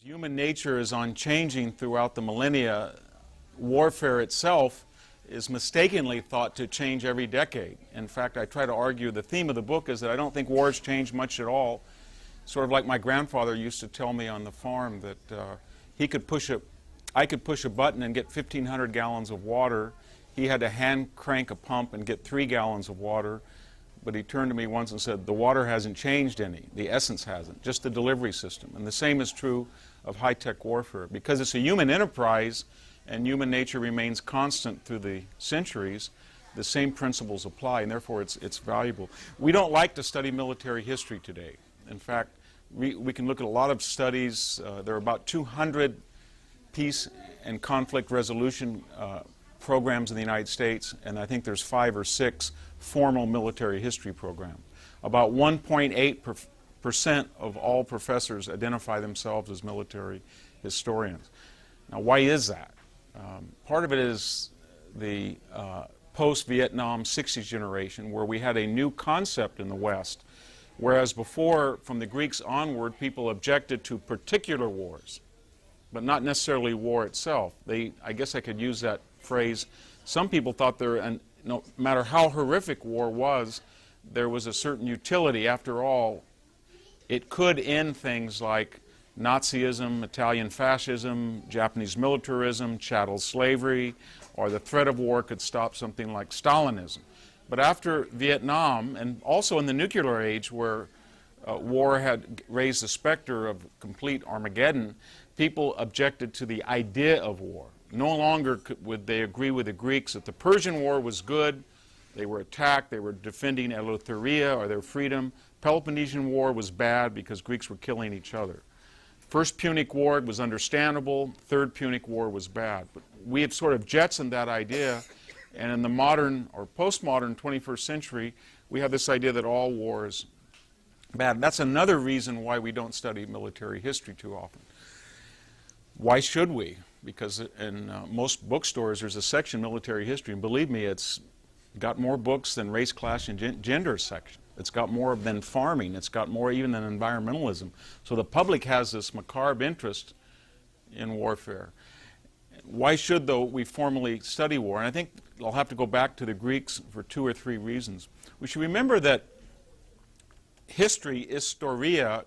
Human nature is unchanging throughout the millennia. Warfare itself is mistakenly thought to change every decade. In fact, I try to argue the theme of the book is that I don't think wars change much at all. Sort of like my grandfather used to tell me on the farm that I could push a button and get 1,500 gallons of water. He had to hand crank a pump and get 3 gallons of water. But he turned to me once and said, the water hasn't changed any. The essence hasn't, just the delivery system. And the same is true of high-tech warfare. Because it's a human enterprise and human nature remains constant through the centuries, the same principles apply, and therefore it's valuable. We don't like to study military history today. In fact, we can look at a lot of studies. There are about 200 peace and conflict resolution programs in the United States, and I think there's 5 or 6 formal military history programs. About 1.8% of all professors identify themselves as military historians. Now, why is that? Part of it is the post-Vietnam 60s generation, where we had a new concept in the West, whereas before, from the Greeks onward, people objected to particular wars, but not necessarily war itself. I guess I could use that phrase. Some people thought no matter how horrific war was, there was a certain utility. After all, it could end things like Nazism, Italian fascism, Japanese militarism, chattel slavery, or the threat of war could stop something like Stalinism. But after Vietnam, and also in the nuclear age where war had raised the specter of complete Armageddon, people objected to the idea of war. No longer would they agree with the Greeks that the Persian War was good. They were attacked. They were defending Eleutheria, or their freedom. Peloponnesian War was bad because Greeks were killing each other. First Punic War was understandable. Third Punic War was bad. But we have sort of jettisoned that idea, and in the modern or postmodern 21st century, we have this idea that all war is bad. And that's another reason why we don't study military history too often. Why should we? Because in most bookstores there's a section military history, and believe me, it's got more books than race, class, and gender section. It's got more than farming. It's got more even than environmentalism. So the public has this macabre interest in warfare. Why should, though, we formally study war? And I think I'll have to go back to the Greeks for 2 or 3 reasons. We should remember that history, historia,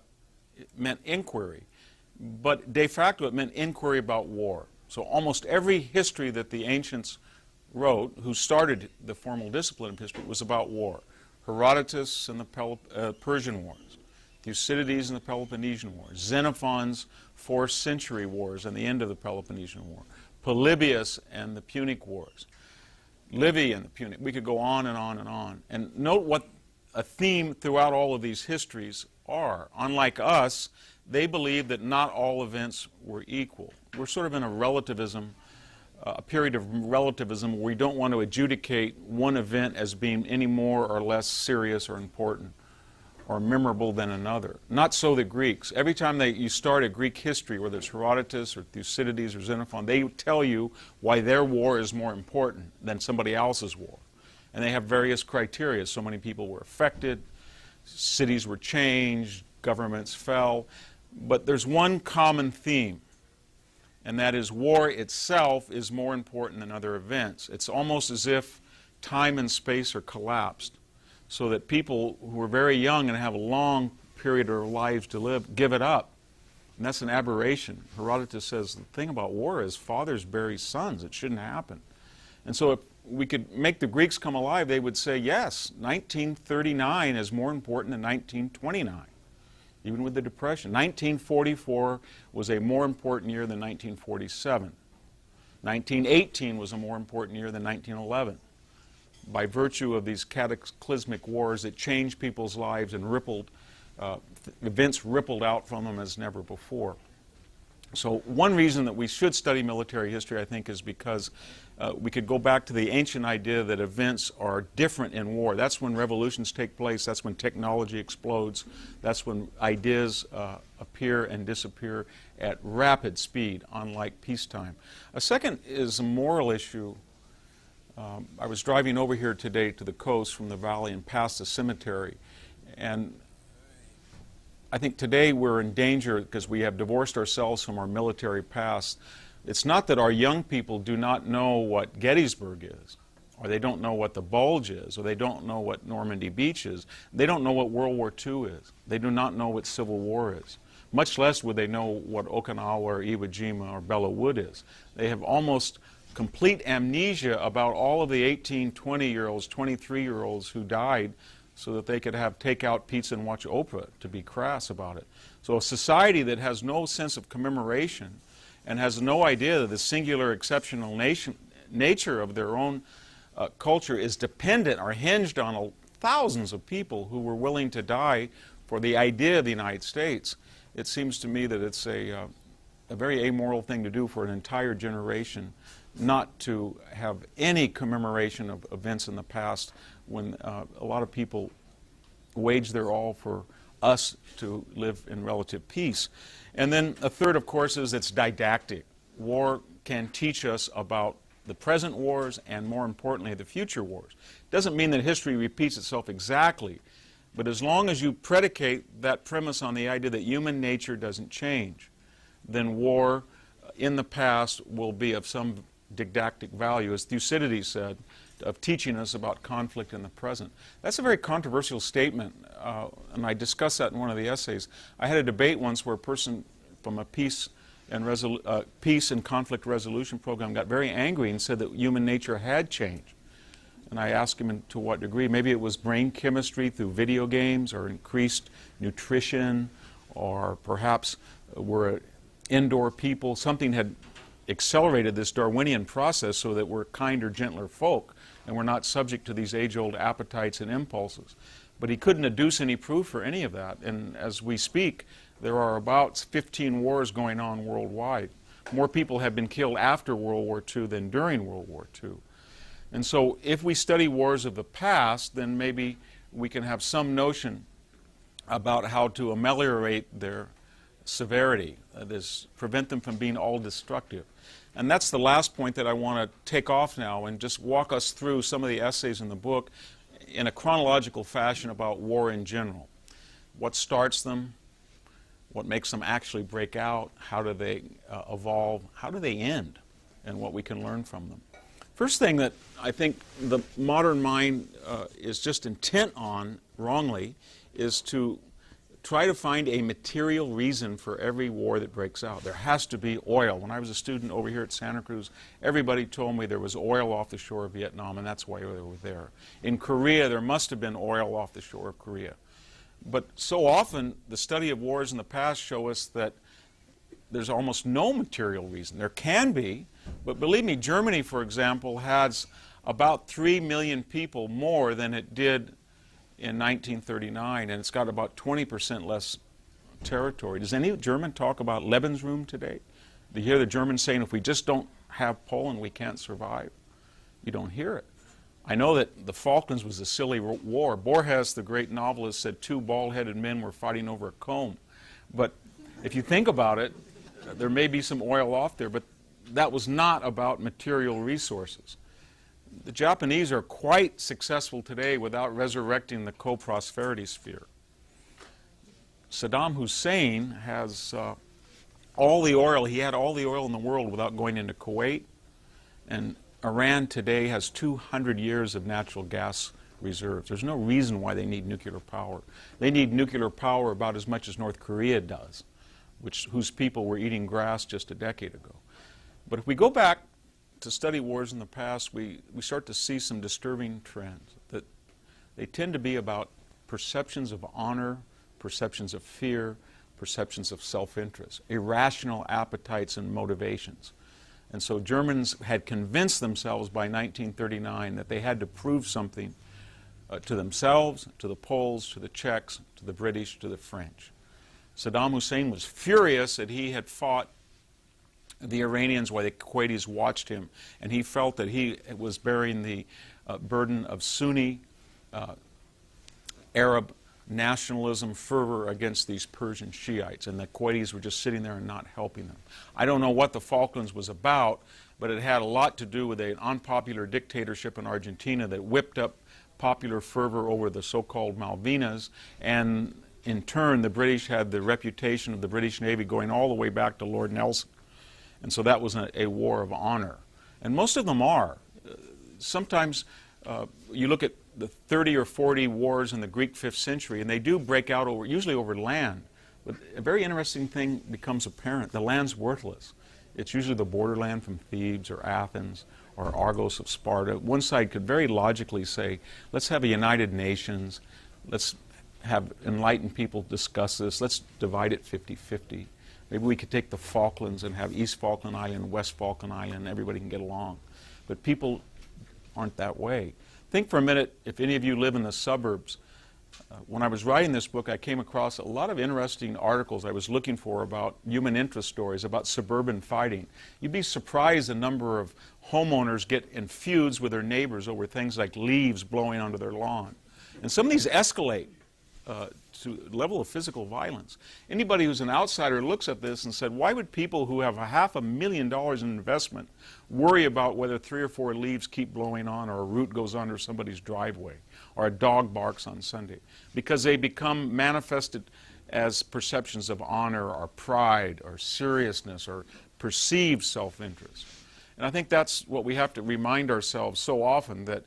meant inquiry. But de facto, it meant inquiry about war. So almost every history that the ancients wrote, who started the formal discipline of history, was about war. Herodotus and the Persian Wars, Thucydides and the Peloponnesian Wars, Xenophon's 4th century wars and the end of the Peloponnesian War, Polybius and the Punic Wars, Livy and the Punic. We could go on and on and on. And note what a theme throughout all of these histories are. Unlike us, they believe that not all events were equal. We're sort of in a relativism, a period of relativism where we don't want to adjudicate one event as being any more or less serious or important or memorable than another. Not so the Greeks. Every time you start a Greek history, whether it's Herodotus or Thucydides or Xenophon, they tell you why their war is more important than somebody else's war. And they have various criteria. So many people were affected, cities were changed, governments fell. But there's one common theme, and that is war itself is more important than other events. It's almost as if time and space are collapsed, so that people who are very young and have a long period of their lives to live give it up. And that's an aberration. Herodotus says the thing about war is fathers bury sons. It shouldn't happen. And so if we could make the Greeks come alive, they would say, yes, 1939 is more important than 1929. Even with the Depression. 1944 was a more important year than 1947. 1918 was a more important year than 1911. By virtue of these cataclysmic wars that changed people's lives and events rippled out from them as never before. So one reason that we should study military history, I think, is because we could go back to the ancient idea that events are different in war. That's when revolutions take place. That's when technology explodes. That's when ideas appear and disappear at rapid speed, unlike peacetime. A second is a moral issue. I was driving over here today to the coast from the valley and past the cemetery, and I think today we're in danger because we have divorced ourselves from our military past. It's not that our young people do not know what Gettysburg is, or they don't know what the Bulge is, or they don't know what Normandy Beach is. They don't know what World War II is. They do not know what Civil War is. Much less would they know what Okinawa or Iwo Jima or Belleau Wood is. They have almost complete amnesia about all of the 18, 20-year-olds, 23-year-olds who died so that they could have takeout pizza and watch Oprah, to be crass about it. So a society that has no sense of commemoration and has no idea that the singular exceptional nature of their own culture is dependent or hinged on thousands of people who were willing to die for the idea of the United States. It seems to me that it's a very amoral thing to do for an entire generation not to have any commemoration of events in the past when a lot of people waged their all for us to live in relative peace. And then a third, of course, is it's didactic. War can teach us about the present wars and, more importantly, the future wars. Doesn't mean that history repeats itself exactly, but as long as you predicate that premise on the idea that human nature doesn't change, then war in the past will be of some didactic value, as Thucydides said, of teaching us about conflict in the present. That's a very controversial statement, and I discussed that in one of the essays. I had a debate once where a person from a peace and conflict resolution program got very angry and said that human nature had changed. And I asked him to what degree. Maybe it was brain chemistry through video games or increased nutrition, or perhaps we're indoor people. Something had accelerated this Darwinian process so that we're kinder, gentler folk, and we're not subject to these age-old appetites and impulses. But he couldn't adduce any proof for any of that. And as we speak, there are about 15 wars going on worldwide. More people have been killed after World War II than during World War II. And so if we study wars of the past, then maybe we can have some notion about how to ameliorate their severity, that is, prevent them from being all destructive. And that's the last point that I want to take off now and just walk us through some of the essays in the book in a chronological fashion about war in general. What starts them? What makes them actually break out? How do they evolve? How do they end? And what we can learn from them. First thing that I think the modern mind is just intent on, wrongly, is to try to find a material reason for every war that breaks out. There has to be oil. When I was a student over here at Santa Cruz, everybody told me there was oil off the shore of Vietnam, and that's why they were there. In Korea, there must have been oil off the shore of Korea. But so often, the study of wars in the past show us that there's almost no material reason. There can be, but believe me, Germany, for example, has about 3 million people more than it did in 1939, and it's got about 20% less territory. Does any German talk about Lebensraum today? Do you hear the Germans saying, if we just don't have Poland, we can't survive? You don't hear it. I know that the Falklands was a silly war. Borges, the great novelist, said 2 bald-headed men were fighting over a comb. But if you think about it, there may be some oil off there, but that was not about material resources. The Japanese are quite successful today without resurrecting the co-prosperity sphere. Saddam Hussein has all the oil. He had all the oil in the world without going into Kuwait. And Iran today has 200 years of natural gas reserves. There's no reason why they need nuclear power. They need nuclear power about as much as North Korea does, whose people were eating grass just a decade ago. But if we go back to study wars in the past, we start to see some disturbing trends. That they tend to be about perceptions of honor, perceptions of fear, perceptions of self-interest, irrational appetites and motivations. And so Germans had convinced themselves by 1939 that they had to prove something to themselves, to the Poles, to the Czechs, to the British, to the French. Saddam Hussein was furious that he had fought the Iranians while the Kuwaitis watched him, and he felt that he was bearing the burden of Sunni Arab nationalism fervor against these Persian Shiites, and the Kuwaitis were just sitting there and not helping them. I don't know what the Falklands was about, but it had a lot to do with an unpopular dictatorship in Argentina that whipped up popular fervor over the so-called Malvinas, and in turn, the British had the reputation of the British Navy going all the way back to Lord Nelson. And so that was a war of honor. And most of them are. Sometimes you look at the 30 or 40 wars in the Greek 5th century, and they do break out usually over land. But a very interesting thing becomes apparent. The land's worthless. It's usually the borderland from Thebes or Athens or Argos of Sparta. One side could very logically say, let's have a United Nations, let's have enlightened people discuss this, let's divide it 50-50. Maybe we could take the Falklands and have East Falkland Island, West Falkland Island, and everybody can get along. But people aren't that way. Think for a minute, if any of you live in the suburbs, when I was writing this book, I came across a lot of interesting articles I was looking for about human interest stories, about suburban fighting. You'd be surprised the number of homeowners get in feuds with their neighbors over things like leaves blowing onto their lawn. And some of these escalate to the level of physical violence. Anybody who's an outsider looks at this and said, why would people who have $500,000 in investment worry about whether 3 or 4 leaves keep blowing on, or a root goes under somebody's driveway, or a dog barks on Sunday? Because they become manifested as perceptions of honor or pride or seriousness or perceived self-interest. And I think that's what we have to remind ourselves so often, that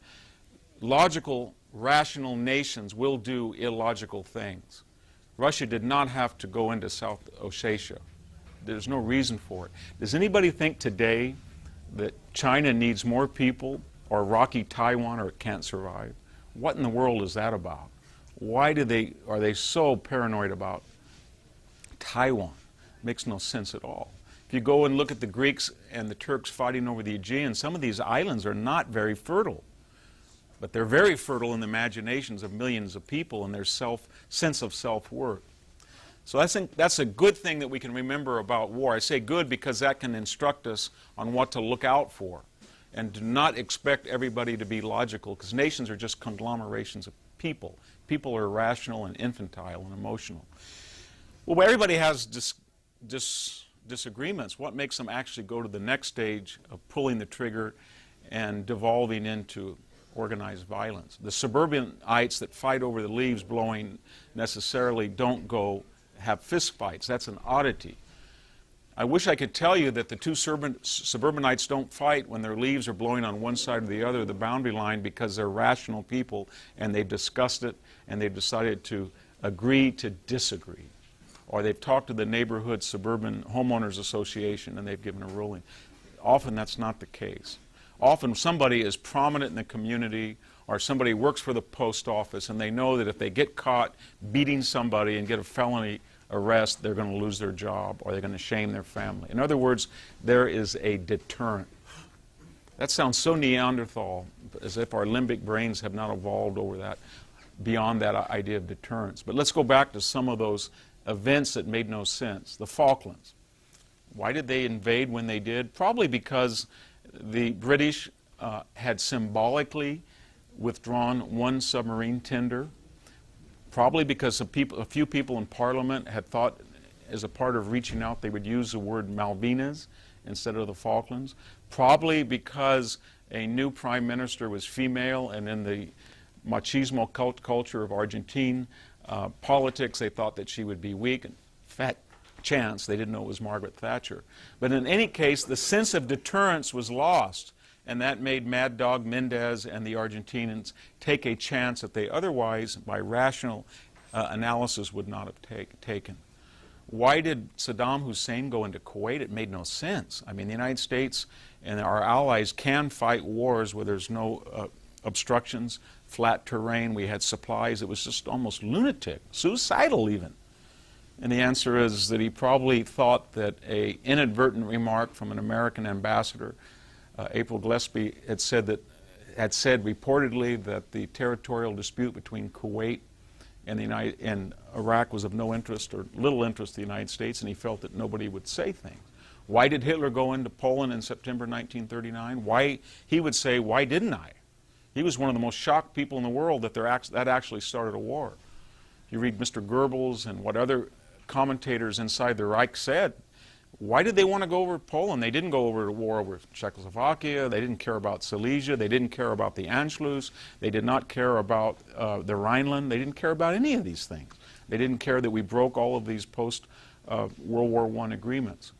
logical, rational nations will do illogical things. Russia did not have to go into South Ossetia. There's no reason for it. Does anybody think today that China needs more people, or rocky Taiwan, or it can't survive? What in the world is that about? Why are they so paranoid about Taiwan? It makes no sense at all. If you go and look at the Greeks and the Turks fighting over the Aegean, some of these islands are not very fertile. But they're very fertile in the imaginations of millions of people and their sense of self-worth. So I think that's a good thing that we can remember about war. I say good because that can instruct us on what to look out for. And do not expect everybody to be logical, because nations are just conglomerations of people. People are irrational and infantile and emotional. Well, everybody has disagreements. What makes them actually go to the next stage of pulling the trigger and devolving into organized violence? The suburbanites that fight over the leaves blowing necessarily don't go have fist fights. That's an oddity. I wish I could tell you that the two suburbanites don't fight when their leaves are blowing on one side or the other of the boundary line, because they're rational people and they've discussed it and they've decided to agree to disagree. Or they've talked to the neighborhood suburban homeowners association and they've given a ruling. Often that's not the case. Often somebody is prominent in the community, or somebody works for the post office, and they know that if they get caught beating somebody and get a felony arrest, they're going to lose their job, or they're going to shame their family. In other words, there is a deterrent. That sounds so Neanderthal, as if our limbic brains have not evolved over that, beyond that idea of deterrence. But let's go back to some of those events that made no sense. The Falklands. Why did they invade when they did? Probably because the British had symbolically withdrawn one submarine tender. Probably because a few people in Parliament had thought, as a part of reaching out, they would use the word Malvinas instead of the Falklands. Probably because a new prime minister was female, and in the machismo culture of Argentine politics, they thought that she would be weak. And fat chance they didn't know it was Margaret Thatcher. But in any case, the sense of deterrence was lost, and that made Mad Dog Mendez and the Argentinians take a chance that they otherwise, by rational analysis, would not have taken. Why did Saddam Hussein go into Kuwait? It made no sense. I mean, the United States and our allies can fight wars where there's no obstructions, flat terrain. We had supplies. It was just almost lunatic, suicidal even. And the answer is that he probably thought that an inadvertent remark from an American ambassador, April Gillespie, had said reportedly that the territorial dispute between Kuwait and Iraq was of no interest or little interest to the United States, and he felt that nobody would say things. Why did Hitler go into Poland in September 1939? Why, he would say, why didn't I? He was one of the most shocked people in the world that that actually started a war. You read Mr. Goebbels and what other commentators inside the Reich said. Why did they want to go over Poland? They didn't go over to war over Czechoslovakia. They didn't care about Silesia. They didn't care about the Anschluss. They did not care about the Rhineland. They didn't care about any of these things. They didn't care that we broke all of these post-World War I agreements.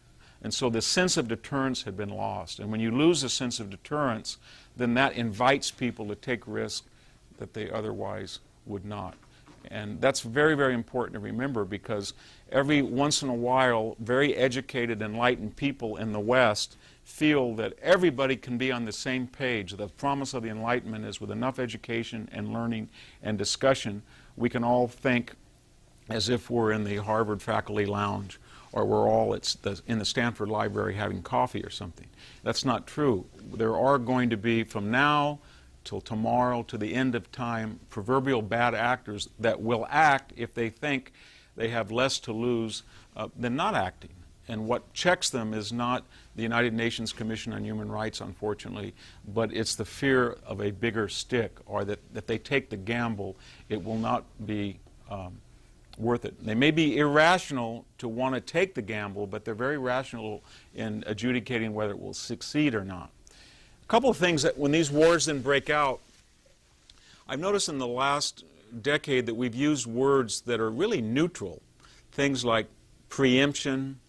And so the sense of deterrence had been lost. And when you lose a sense of deterrence, then that invites people to take risks that they otherwise would not. And that's very, very important to remember, because every once in a while, very educated, enlightened people in the West feel that everybody can be on the same page. The promise of the Enlightenment is with enough education and learning and discussion, we can all think as if we're in the Harvard faculty lounge, or we're all in the Stanford Library having coffee or something. That's not true. There are going to be, from now till tomorrow, to the end of time, proverbial bad actors that will act if they think they have less to lose than not acting. And what checks them is not the United Nations Commission on Human Rights, unfortunately, but it's the fear of a bigger stick, or that they take the gamble, it will not be worth it. They may be irrational to want to take the gamble, but they're very rational in adjudicating whether it will succeed or not. A couple of things that when these wars then break out, I've noticed in the last decade that we've used words that are really neutral. Things like preemption,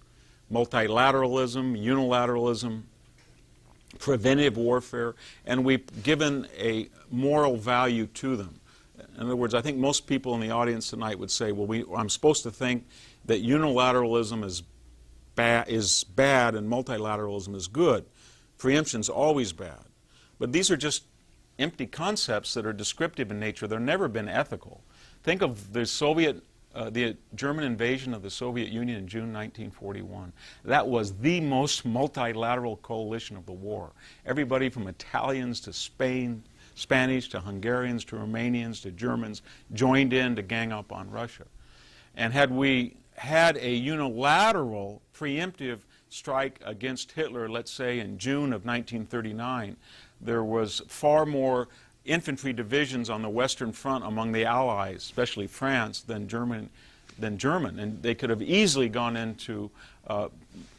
multilateralism, unilateralism, preventive warfare, and we've given a moral value to them. In other words, I think most people in the audience tonight would say, well, I'm supposed to think that unilateralism is bad and multilateralism is good. Preemption is always bad. But these are just empty concepts that are descriptive in nature. They've never been ethical. Think of the German invasion of the Soviet Union in June 1941. That was the most multilateral coalition of the war. Everybody from Italians to Spanish to Hungarians to Romanians to Germans joined in to gang up on Russia. And had we had a unilateral preemptive strike against Hitler, let's say in June of 1939, there was far more infantry divisions on the Western Front among the Allies, especially France, than German. And they could have easily gone into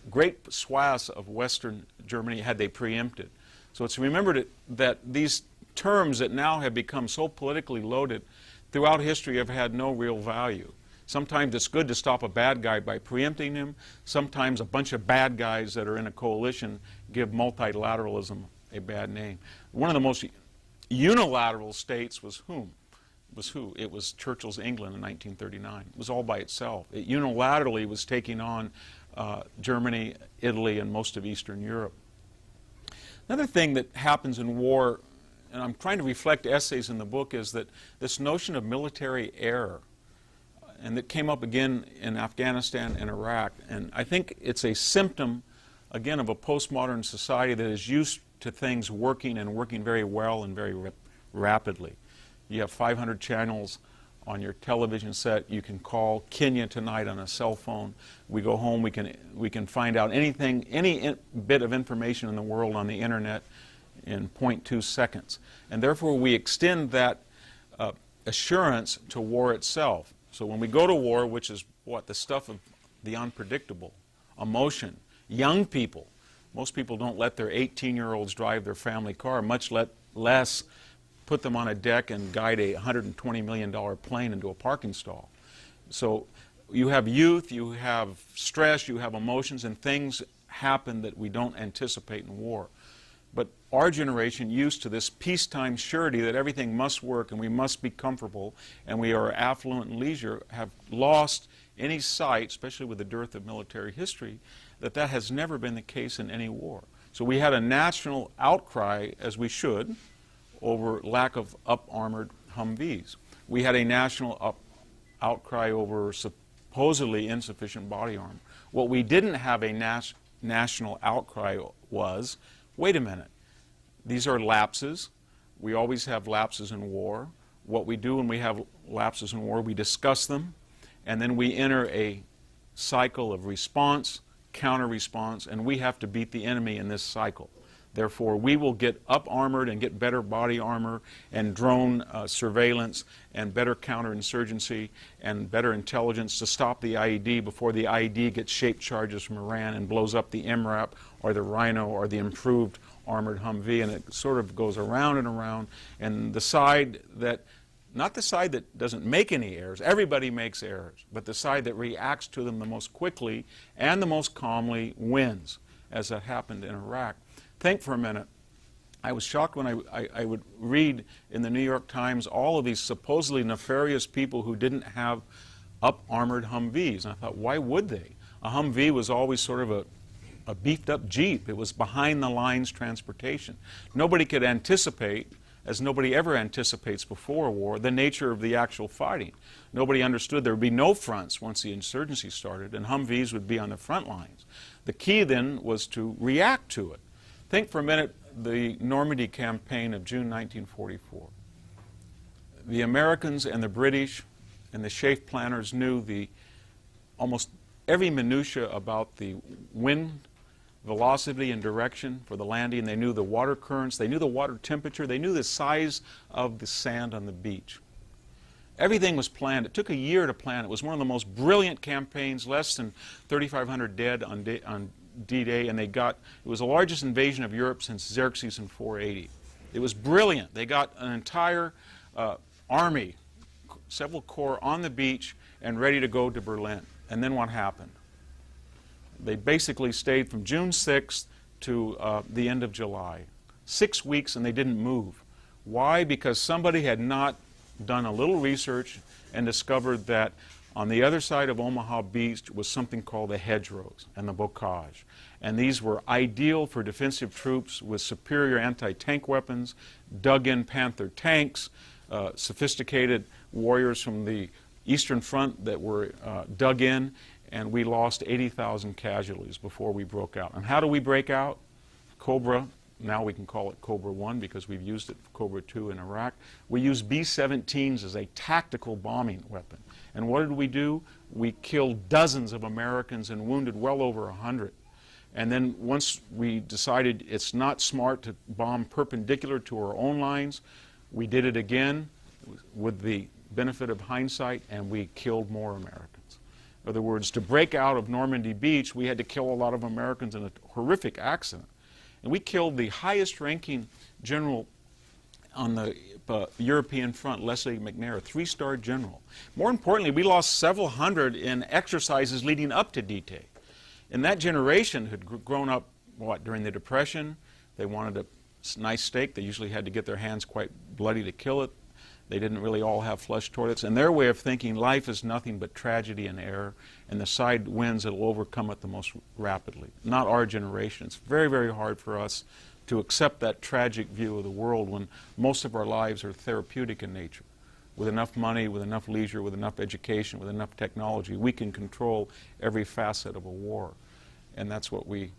great swaths of Western Germany had they preempted. So it's remembered that these terms that now have become so politically loaded throughout history have had no real value. Sometimes it's good to stop a bad guy by preempting him. Sometimes a bunch of bad guys that are in a coalition give multilateralism a bad name. One of the most unilateral states was whom? It was Churchill's England in 1939. It was all by itself. It unilaterally was taking on Germany, Italy, and most of Eastern Europe. Another thing that happens in war, and I'm trying to reflect essays in the book, is that this notion of military error, and that came up again in Afghanistan and Iraq. And I think it's a symptom, again, of a postmodern society that is used to things working and working very well and very rapidly. You have 500 channels on your television set. You can call Kenya tonight on a cell phone. We go home, we can find out anything, any bit of information in the world on the internet in 0.2 seconds. And therefore we extend that assurance to war itself. So when we go to war, which is what? The stuff of the unpredictable, emotion, young people. Most people don't let their 18-year-olds drive their family car, much less put them on a deck and guide a $120 million plane into a parking stall. So you have youth, you have stress, you have emotions, and things happen that we don't anticipate in war. But our generation, used to this peacetime surety that everything must work and we must be comfortable and we are affluent and leisure, have lost any sight, especially with the dearth of military history, that has never been the case in any war. So we had a national outcry, as we should, over lack of up-armored Humvees. We had a national outcry over supposedly insufficient body armor. What we didn't have a national outcry was, wait a minute, these are lapses. We always have lapses in war. What we do when we have lapses in war, we discuss them, and then we enter a cycle of response, counter-response, and we have to beat the enemy in this cycle. Therefore, we will get up-armored and get better body armor and drone surveillance and better counterinsurgency and better intelligence to stop the IED before the IED gets shaped charges from Iran and blows up the MRAP or the Rhino or the improved armored Humvee, and it sort of goes around and around. And the side that not the side that doesn't make any errors, everybody makes errors, but the side that reacts to them the most quickly and the most calmly wins, as that happened in Iraq. Think for a minute. I was shocked when I would read in the New York Times all of these supposedly nefarious people who didn't have up-armored Humvees. And I thought, why would they? A Humvee was always sort of a beefed-up Jeep. It was behind-the-lines transportation. Nobody could anticipate, as nobody ever anticipates before a war, the nature of the actual fighting. Nobody understood there would be no fronts once the insurgency started, and Humvees would be on the front lines. The key then was to react to it. Think for a minute the Normandy Campaign of June 1944. The Americans and the British and the SHAEF planners knew almost every minutia about the wind velocity and direction for the landing. They knew the water currents, they knew the water temperature, they knew the size of the sand on the beach. Everything was planned. It took a year to plan. It was one of the most brilliant campaigns, less than 3,500 dead on D-Day, and it was the largest invasion of Europe since Xerxes in 480. It was brilliant. They got an entire army, several corps on the beach and ready to go to Berlin. And then what happened? They basically stayed from June 6th to the end of July. 6 weeks and they didn't move. Why? Because somebody had not done a little research and discovered that on the other side of Omaha Beach was something called the hedgerows and the bocage. And these were ideal for defensive troops with superior anti-tank weapons, dug-in Panther tanks, sophisticated warriors from the Eastern Front that were dug in, and we lost 80,000 casualties before we broke out. And how do we break out? Cobra, now we can call it Cobra 1 because we've used it for Cobra 2 in Iraq. We used B-17s as a tactical bombing weapon. And what did we do? We killed dozens of Americans and wounded well over 100. And then once we decided it's not smart to bomb perpendicular to our own lines, we did it again with the benefit of hindsight, and we killed more Americans. In other words, to break out of Normandy Beach, we had to kill a lot of Americans in a horrific accident. And we killed the highest-ranking general on the European front, Leslie McNair, a 3-star general. More importantly, we lost several hundred in exercises leading up to D-Day. And that generation had grown up, during the Depression. They wanted a nice steak. They usually had to get their hands quite bloody to kill it. They didn't really all have flush toilets. And their way of thinking, life is nothing but tragedy and error, and the side wins that will overcome it the most rapidly. Not our generation. It's very, very hard for us to accept that tragic view of the world when most of our lives are therapeutic in nature. With enough money, with enough leisure, with enough education, with enough technology, we can control every facet of a war. And that's what we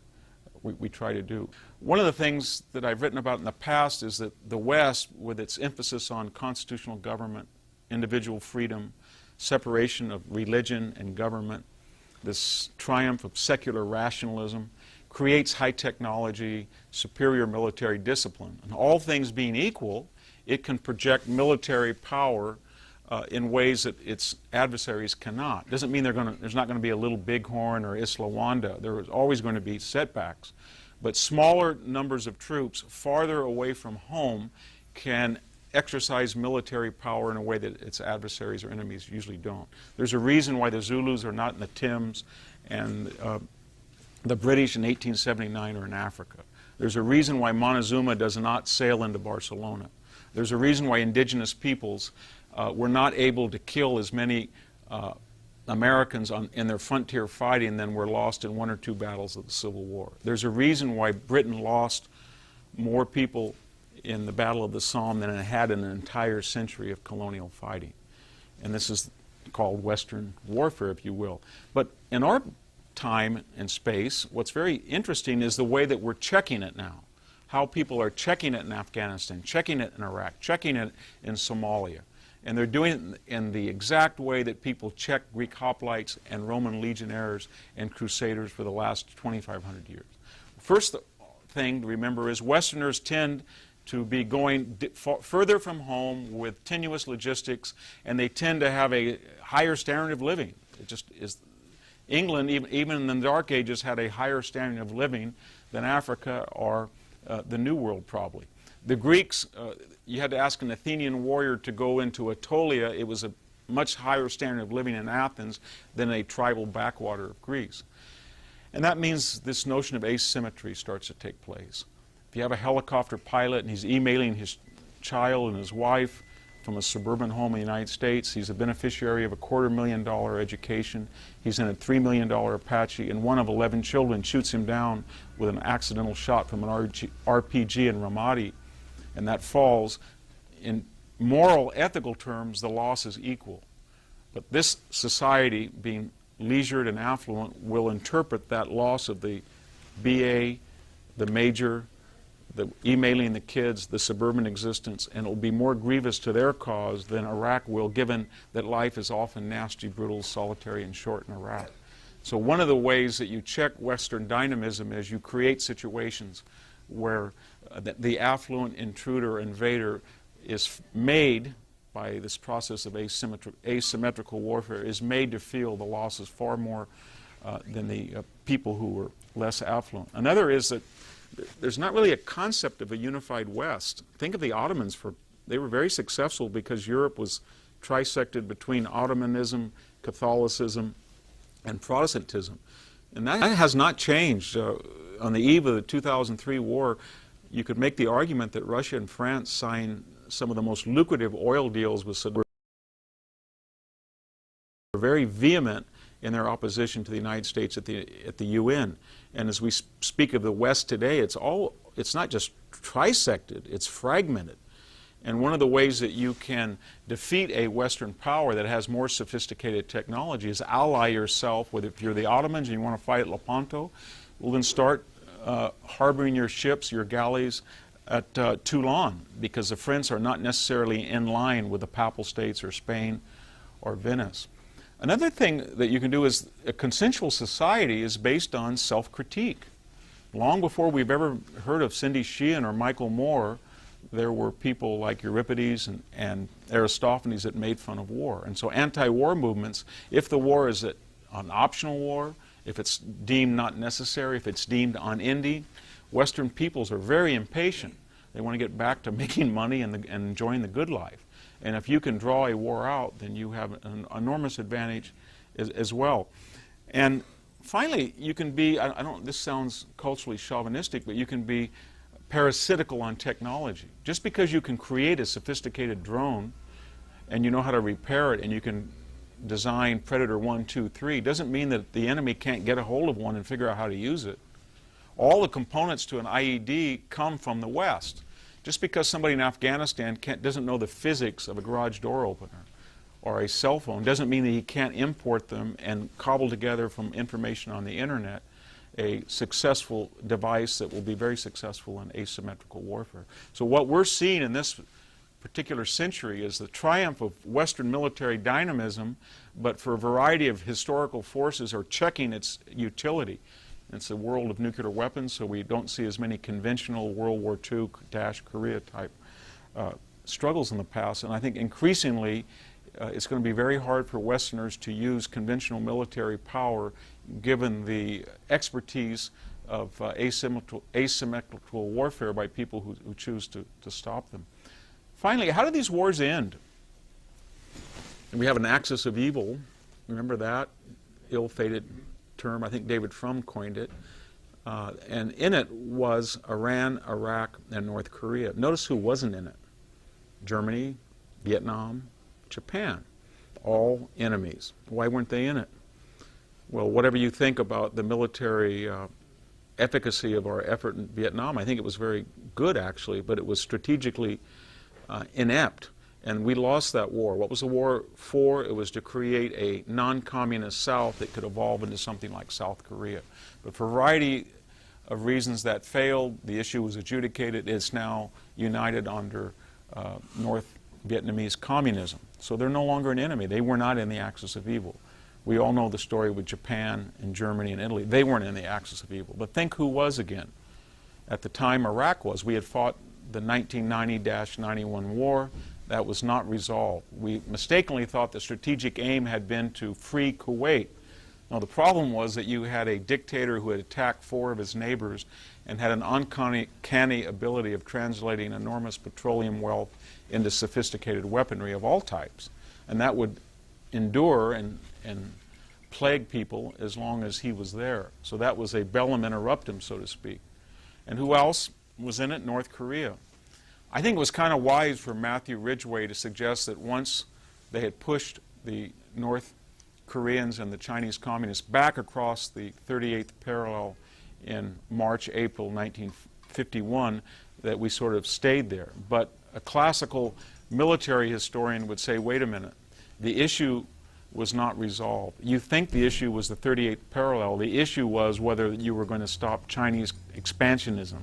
try to do. One of the things that I've written about in the past is that the West, with its emphasis on constitutional government, individual freedom, separation of religion and government, this triumph of secular rationalism, creates high technology, superior military discipline. And all things being equal, it can project military power in ways that its adversaries cannot. Doesn't mean there's not going to be a little Bighorn or Isla Wanda. There is always going to be setbacks. But smaller numbers of troops farther away from home can exercise military power in a way that its adversaries or enemies usually don't. There's a reason why the Zulus are not in the Thames and the British in 1879 are in Africa. There's a reason why Montezuma does not sail into Barcelona. There's a reason why indigenous peoples were not able to kill as many Americans in their frontier fighting than were lost in 1 or 2 battles of the Civil War. There's a reason why Britain lost more people in the Battle of the Somme than it had in an entire century of colonial fighting. And this is called Western warfare, if you will. But in our time and space, what's very interesting is the way that we're checking it now. How people are checking it in Afghanistan, checking it in Iraq, checking it in Somalia. And they're doing it in the exact way that people check Greek hoplites and Roman legionnaires and crusaders for the last 2,500 years. First thing to remember is Westerners tend to be going further from home with tenuous logistics, and they tend to have a higher standard of living. It just is. England, even in the Dark Ages, had a higher standard of living than Africa or the New World, probably. The Greeks, you had to ask an Athenian warrior to go into Aetolia. It was a much higher standard of living in Athens than a tribal backwater of Greece. And that means this notion of asymmetry starts to take place. If you have a helicopter pilot and he's emailing his child and his wife from a suburban home in the United States, he's a beneficiary of a $250,000 education, he's in a $3 million Apache, and one of 11 children shoots him down with an accidental shot from an RPG in Ramadi, and that falls. In moral, ethical terms, the loss is equal. But this society, being leisured and affluent, will interpret that loss of the BA, the major, the emailing the kids, the suburban existence, and it will be more grievous to their cause than Iraq will, given that life is often nasty, brutal, solitary, and short in Iraq. So one of the ways that you check Western dynamism is you create situations where the affluent intruder, invader, is made by this process of asymmetrical warfare, is made to feel the losses far more than the people who were less affluent. Another is that there's not really a concept of a unified West. Think of the Ottomans. They were very successful because Europe was trisected between Ottomanism, Catholicism, and Protestantism. And that has not changed. On the eve of the 2003 war, you could make the argument that Russia and France signed some of the most lucrative oil deals with Saddam. Were very vehement in their opposition to the United States at the UN. And as we speak of the West today, it's not just trisected, it's fragmented. And one of the ways that you can defeat a Western power that has more sophisticated technology is ally yourself with, if you're the Ottomans and you want to fight at Lepanto, well then start harboring your ships, your galleys at Toulon, because the French are not necessarily in line with the Papal States or Spain or Venice. Another thing that you can do is a consensual society is based on self-critique. Long before we've ever heard of Cindy Sheehan or Michael Moore, there were people like Euripides and Aristophanes that made fun of war. And so anti-war movements, if the war is an optional war, if it's deemed not necessary, if it's deemed unending, Western peoples are very impatient. They want to get back to making money and enjoying the good life. And if you can draw a war out, then you have an enormous advantage as well. And finally, you can be, this sounds culturally chauvinistic, but you can be parasitical on technology. Just because you can create a sophisticated drone and you know how to repair it and you can design Predator 1, 2, 3 doesn't mean that the enemy can't get a hold of one and figure out how to use it. All the components to an IED come from the West. Just because somebody in Afghanistan doesn't know the physics of a garage door opener or a cell phone doesn't mean that he can't import them and cobble together from information on the internet a successful device that will be very successful in asymmetrical warfare. So what we're seeing in this particular century is the triumph of Western military dynamism, but for a variety of historical forces are checking its utility. It's a world of nuclear weapons, so we don't see as many conventional World War II Korea type struggles in the past. And I think increasingly it's going to be very hard for Westerners to use conventional military power given the expertise of asymmetrical warfare by people who choose to stop them. Finally, how do these wars end? And we have an axis of evil. Remember that ill-fated term? I think David Frum coined it. And in it was Iran, Iraq, and North Korea. Notice who wasn't in it. Germany, Vietnam, Japan. All enemies. Why weren't they in it? Well, whatever you think about the military efficacy of our effort in Vietnam, I think it was very good actually, but it was strategically inept. And we lost that war. What was the war for? It was to create a non-communist South that could evolve into something like South Korea. But for a variety of reasons that failed, the issue was adjudicated. It's now united under North Vietnamese communism. So they're no longer an enemy. They were not in the axis of evil. We all know the story with Japan and Germany and Italy. They weren't in the axis of evil. But think who was again. At the time Iraq was. We had fought the 1990-91 war. That was not resolved. We mistakenly thought the strategic aim had been to free Kuwait. Now, the problem was that you had a dictator who had attacked 4 of his neighbors and had an uncanny ability of translating enormous petroleum wealth into sophisticated weaponry of all types. And that would endure and plague people as long as he was there. So that was a bellum interruptum, so to speak. And who else was in it? North Korea. I think it was kind of wise for Matthew Ridgway to suggest that once they had pushed the North Koreans and the Chinese communists back across the 38th parallel in March, April 1951, that we sort of stayed there. But a classical military historian would say, wait a minute, the issue was not resolved. You think the issue was the 38th parallel. The issue was whether you were going to stop Chinese expansionism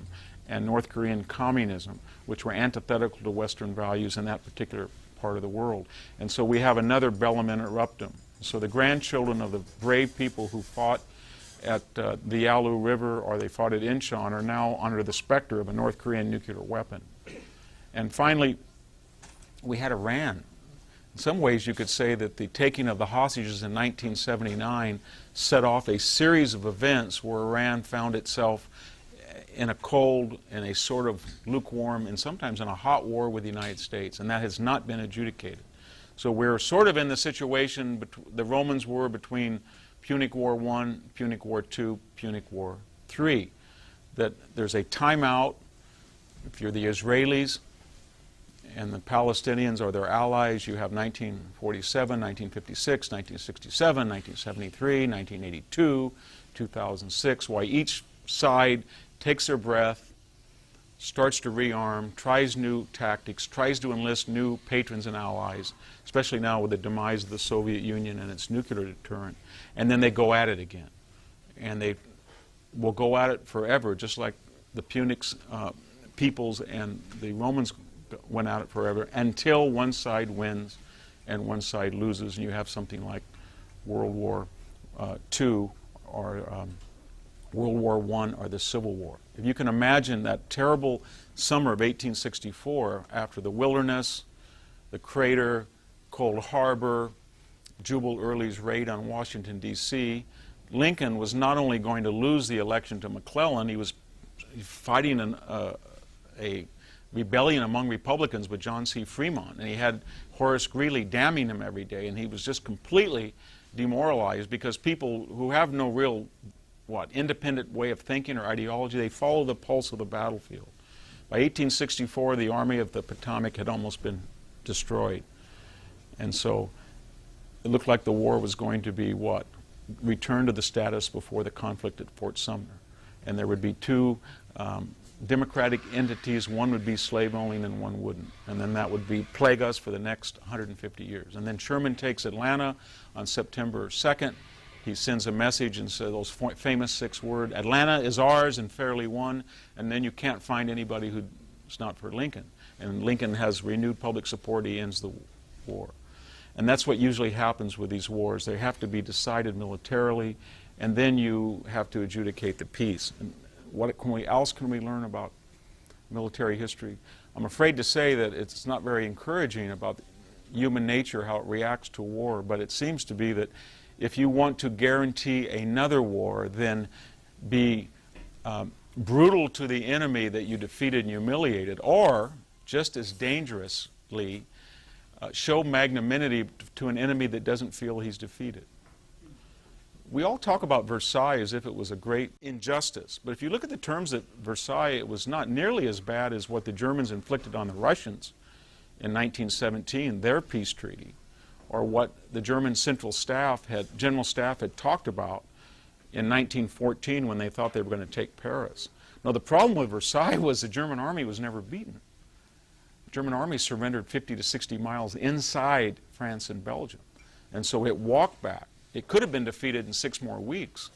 and North Korean communism, which were antithetical to Western values in that particular part of the world. And so we have another bellum interruptum. So the grandchildren of the brave people who fought at the Yalu River or they fought at Incheon are now under the specter of a North Korean nuclear weapon. And finally, we had Iran. In some ways, you could say that the taking of the hostages in 1979 set off a series of events where Iran found itself in a cold, in a sort of lukewarm, and sometimes in a hot war with the United States, and that has not been adjudicated. So we're sort of in the situation the Romans were between Punic War I, Punic War II, Punic War III, that there's a timeout. If you're the Israelis and the Palestinians are their allies, you have 1947, 1956, 1967, 1973, 1982, 2006, why each side takes their breath, starts to rearm, tries new tactics, tries to enlist new patrons and allies, especially now with the demise of the Soviet Union and its nuclear deterrent, and then they go at it again. And they will go at it forever, just like the Punic peoples and the Romans went at it forever, until one side wins and one side loses, and you have something like World War II or World War I or the Civil War. If you can imagine that terrible summer of 1864, after the Wilderness, the Crater, Cold Harbor, Jubal Early's raid on Washington, D.C., Lincoln was not only going to lose the election to McClellan, he was fighting a rebellion among Republicans with John C. Fremont, and he had Horace Greeley damning him every day, and he was just completely demoralized because people who have no real independent way of thinking or ideology, they follow the pulse of the battlefield. By 1864, the Army of the Potomac had almost been destroyed. And so it looked like the war was going to be return to the status before the conflict at Fort Sumner. And there would be 2 democratic entities. One would be slave only and one wouldn't. And then that would plague us for the next 150 years. And then Sherman takes Atlanta on September 2nd. He sends a message and says those famous 6 words, Atlanta is ours and fairly won, and then you can't find anybody who's not for Lincoln. And Lincoln has renewed public support, he ends the war. And that's what usually happens with these wars. They have to be decided militarily, and then you have to adjudicate the peace. And what else can we learn about military history? I'm afraid to say that it's not very encouraging about human nature, how it reacts to war, but it seems to be that if you want to guarantee another war, then be brutal to the enemy that you defeated and humiliated, or, just as dangerously, show magnanimity to an enemy that doesn't feel he's defeated. We all talk about Versailles as if it was a great injustice, but if you look at the terms at Versailles, it was not nearly as bad as what the Germans inflicted on the Russians in 1917, their peace treaty, or what the German General Staff had talked about in 1914 when they thought they were going to take Paris. Now, the problem with Versailles was the German army was never beaten. The German army surrendered 50 to 60 miles inside France and Belgium, and so it walked back. It could have been defeated in 6 more weeks.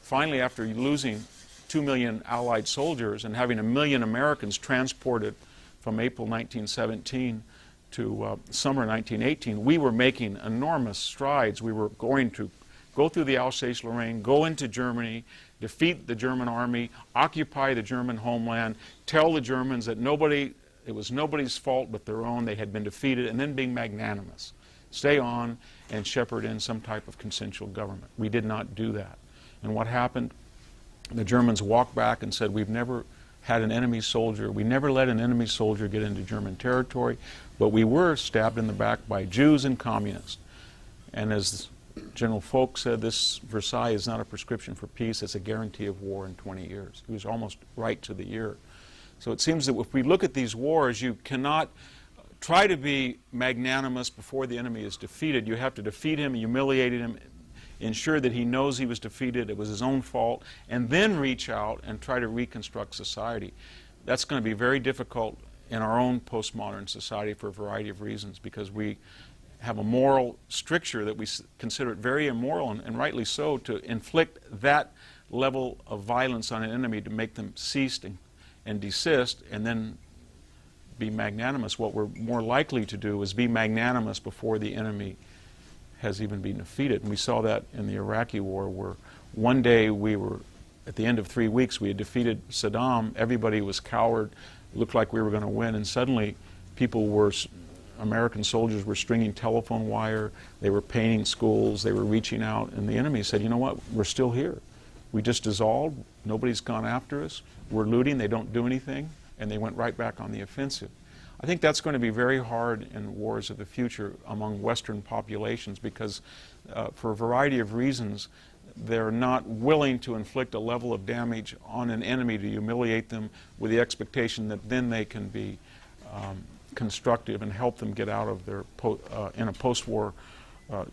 Finally, after losing 2 million Allied soldiers and having 1 million Americans transported from April 1917 to summer 1918, we were making enormous strides. We were going to go through the Alsace-Lorraine, go into Germany, defeat the German army, occupy the German homeland, tell the Germans that it was nobody's fault but their own, they had been defeated, and then being magnanimous. stay on and shepherd in some type of consensual government. We did not do that. And what happened? The Germans walked back and said, we've never had an enemy soldier. We never let an enemy soldier get into German territory, but we were stabbed in the back by Jews and communists. And as General Folk said, this Versailles is not a prescription for peace, it's a guarantee of war in 20 years. He was almost right to the year. So it seems that if we look at these wars, you cannot try to be magnanimous before the enemy is defeated. You have to defeat him, humiliate him, ensure that he knows he was defeated, it was his own fault, and then reach out and try to reconstruct society. That's going to be very difficult in our own postmodern society for a variety of reasons, because we have a moral stricture that we consider it very immoral, and rightly so, to inflict that level of violence on an enemy to make them cease and desist, and then be magnanimous. What we're more likely to do is be magnanimous before the enemy has even been defeated. And we saw that in the Iraqi War, where one day we were, at the end of 3 weeks, we had defeated Saddam. Everybody was coward. It looked like we were going to win. And suddenly American soldiers were stringing telephone wire. They were painting schools. They were reaching out. And the enemy said, you know what? We're still here. We just dissolved. Nobody's gone after us. We're looting. They don't do anything. And they went right back on the offensive. I think that's going to be very hard in wars of the future among Western populations, because for a variety of reasons, they're not willing to inflict a level of damage on an enemy to humiliate them with the expectation that then they can be constructive and help them get out of their, in a post-war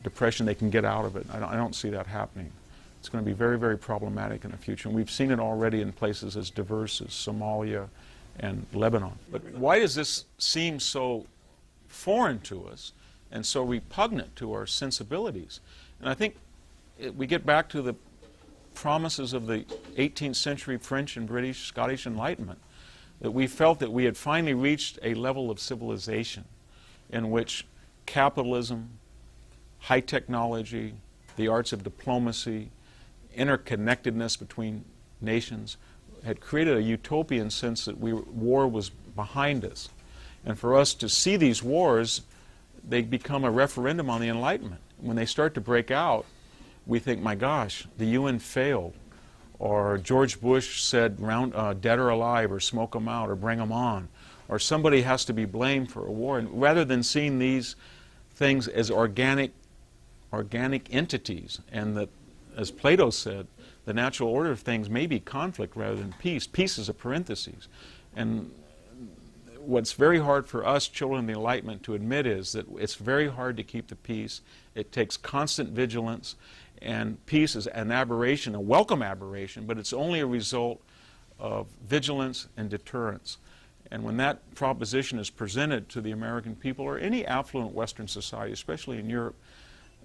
depression, they can get out of it. I don't see that happening. It's going to be very, very problematic in the future. And we've seen it already in places as diverse as Somalia and Lebanon. But why does this seem so foreign to us and so repugnant to our sensibilities? And I think we get back to the promises of the 18th century French and British, Scottish Enlightenment, that we felt that we had finally reached a level of civilization in which capitalism, high technology, the arts of diplomacy, interconnectedness between nations had created a utopian sense that war was behind us. And for us to see these wars, they become a referendum on the Enlightenment. When they start to break out, we think, my gosh, the UN failed, or George Bush said, dead or alive, or smoke them out, or bring them on, or somebody has to be blamed for a war. And rather than seeing these things as organic entities, and that, as Plato said, the natural order of things may be conflict rather than peace. Peace is a parenthesis. And what's very hard for us children of the Enlightenment to admit is that it's very hard to keep the peace. It takes constant vigilance, and peace is an aberration, a welcome aberration, but it's only a result of vigilance and deterrence. And when that proposition is presented to the American people or any affluent Western society, especially in Europe,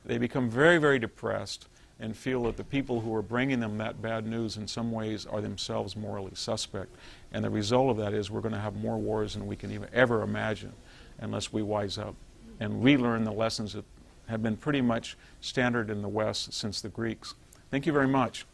they become very, very depressed and feel that the people who are bringing them that bad news in some ways are themselves morally suspect. And the result of that is we're going to have more wars than we can ever imagine unless we wise up and relearn the lessons that have been pretty much standard in the West since the Greeks. Thank you very much.